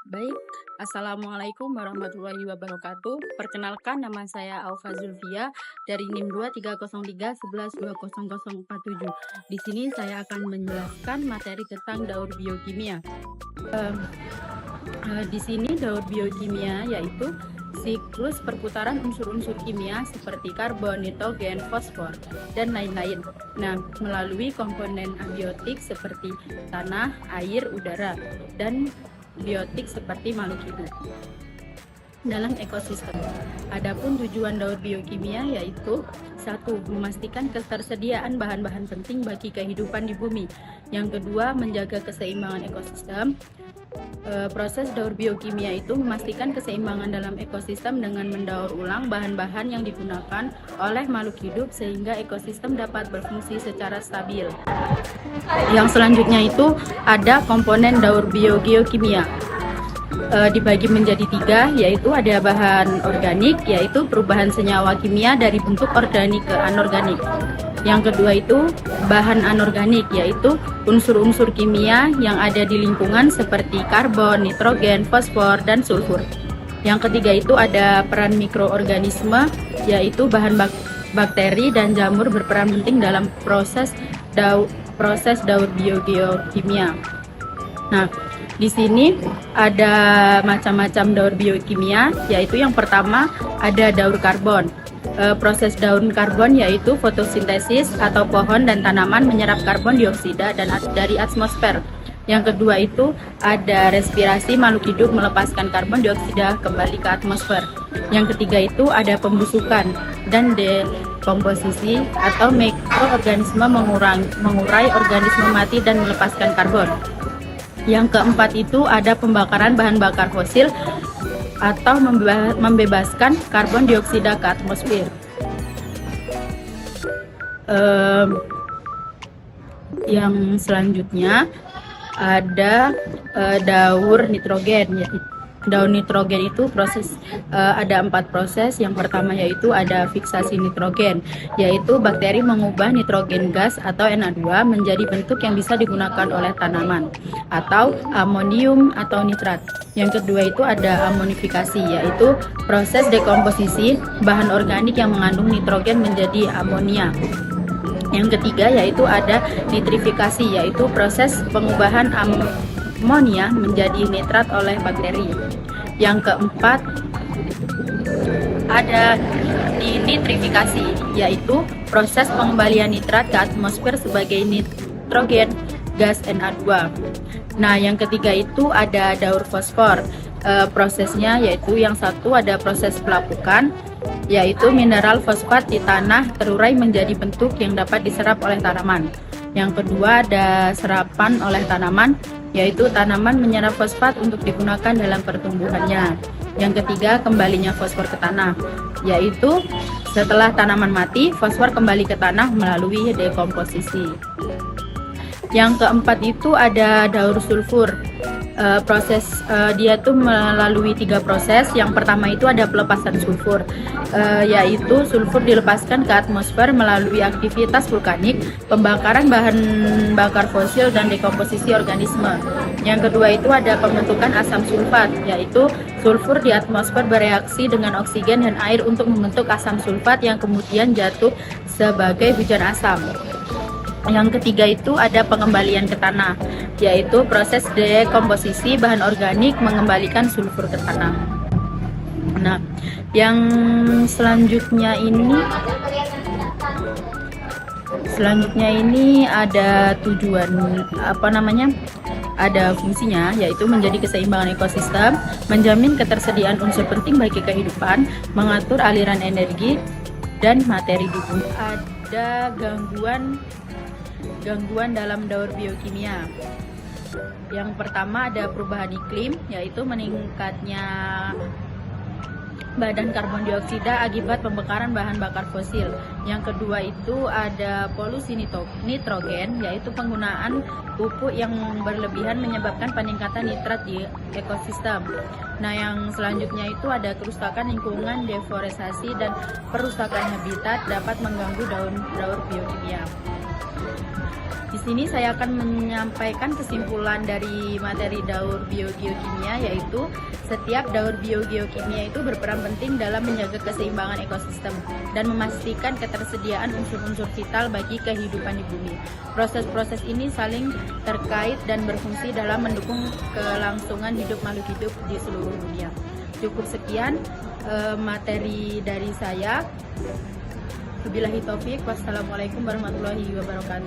Baik, Assalamualaikum warahmatullahi wabarakatuh. Perkenalkan, nama saya Aufa Zulfia dari NIM 23031112047. Di sini saya akan menjelaskan materi tentang daur biokimia. Di sini daur biokimia yaitu siklus perputaran unsur-unsur kimia seperti karbon, nitrogen, fosfor, dan lain-lain. Nah, melalui komponen abiotik seperti tanah, air, udara, dan biotik seperti makhluk hidup dalam ekosistem. Adapun tujuan daur biokimia yaitu 1. Memastikan ketersediaan bahan-bahan penting bagi kehidupan di bumi. Yang kedua, menjaga keseimbangan ekosistem. Proses daur biokimia itu memastikan keseimbangan dalam ekosistem dengan mendaur ulang bahan-bahan yang digunakan oleh makhluk hidup sehingga ekosistem dapat berfungsi secara stabil. Yang selanjutnya itu ada komponen daur biogeokimia. Dibagi menjadi 3, yaitu ada bahan organik, yaitu perubahan senyawa kimia dari bentuk organik ke anorganik. Yang kedua itu bahan anorganik, yaitu unsur-unsur kimia yang ada di lingkungan seperti karbon, nitrogen, fosfor, dan sulfur. Yang ketiga itu ada peran mikroorganisme, yaitu bahan bakteri dan jamur berperan penting dalam proses daur biogeokimia. Nah, di sini ada macam-macam daur biokimia, yaitu yang pertama ada daur karbon. Proses daur karbon yaitu fotosintesis atau pohon dan tanaman menyerap karbon dioksida dari atmosfer. Yang kedua itu ada respirasi, makhluk hidup melepaskan karbon dioksida kembali ke atmosfer. Yang ketiga itu ada pembusukan dan dekomposisi atau mikroorganisme mengurai organisme mati dan melepaskan karbon. Yang keempat itu ada pembakaran bahan bakar fosil atau membebaskan karbon dioksida ke atmosfer. Yang selanjutnya ada daur nitrogen. Daur nitrogen itu ada 4 proses. Yang pertama yaitu ada fiksasi nitrogen, yaitu bakteri mengubah nitrogen gas atau Na2 menjadi bentuk yang bisa digunakan oleh tanaman, atau amonium atau nitrat. Yang kedua itu ada amonifikasi, yaitu proses dekomposisi bahan organik yang mengandung nitrogen menjadi amonia. Yang ketiga yaitu ada nitrifikasi, yaitu proses pengubahan amonia menjadi nitrat oleh bakteri. Yang keempat ada dinitrifikasi, yaitu proses pengembalian nitrat ke atmosfer sebagai nitrogen gas Na2. Nah, yang ketiga itu ada daur fosfor. Prosesnya yaitu yang satu ada proses pelapukan, yaitu mineral fosfat di tanah terurai menjadi bentuk yang dapat diserap oleh tanaman. Yang kedua ada serapan oleh tanaman, yaitu tanaman menyerap fosfat untuk digunakan dalam pertumbuhannya. Yang ketiga kembalinya fosfor ke tanah, yaitu setelah tanaman mati, fosfor kembali ke tanah melalui dekomposisi. Yang keempat itu ada daur sulfur. Dia tuh melalui 3 proses. Yang pertama itu ada pelepasan sulfur, yaitu sulfur dilepaskan ke atmosfer melalui aktivitas vulkanik, pembakaran bahan bakar fosil, dan dekomposisi organisme. Yang kedua itu ada pembentukan asam sulfat, yaitu sulfur di atmosfer bereaksi dengan oksigen dan air untuk membentuk asam sulfat yang kemudian jatuh sebagai hujan asam. Yang ketiga itu ada pengembalian ke tanah, yaitu proses dekomposisi bahan organik mengembalikan sulfur ke tanah. Nah, yang selanjutnya ini ada tujuan ada fungsinya, yaitu menjadi keseimbangan ekosistem, menjamin ketersediaan unsur penting bagi kehidupan, mengatur aliran energi dan materi di bumi. Ada gangguan dalam daur biokimia. Yang pertama ada perubahan iklim, yaitu meningkatnya badan karbon dioksida akibat pembakaran bahan bakar fosil. Yang kedua itu ada polusi nitrogen, yaitu penggunaan pupuk yang berlebihan menyebabkan peningkatan nitrat di ekosistem. Nah, yang selanjutnya itu ada kerusakan lingkungan, deforestasi, dan perusakan habitat dapat mengganggu daur biokimia. Di sini saya akan menyampaikan kesimpulan dari materi daur biogeokimia, yaitu setiap daur biogeokimia itu berperan penting dalam menjaga keseimbangan ekosistem dan memastikan ketersediaan unsur-unsur vital bagi kehidupan di bumi. Proses-proses ini saling terkait dan berfungsi dalam mendukung kelangsungan hidup makhluk hidup di seluruh dunia. Cukup sekian materi dari saya. Wabillahi taufik. Wassalamualaikum warahmatullahi wabarakatuh.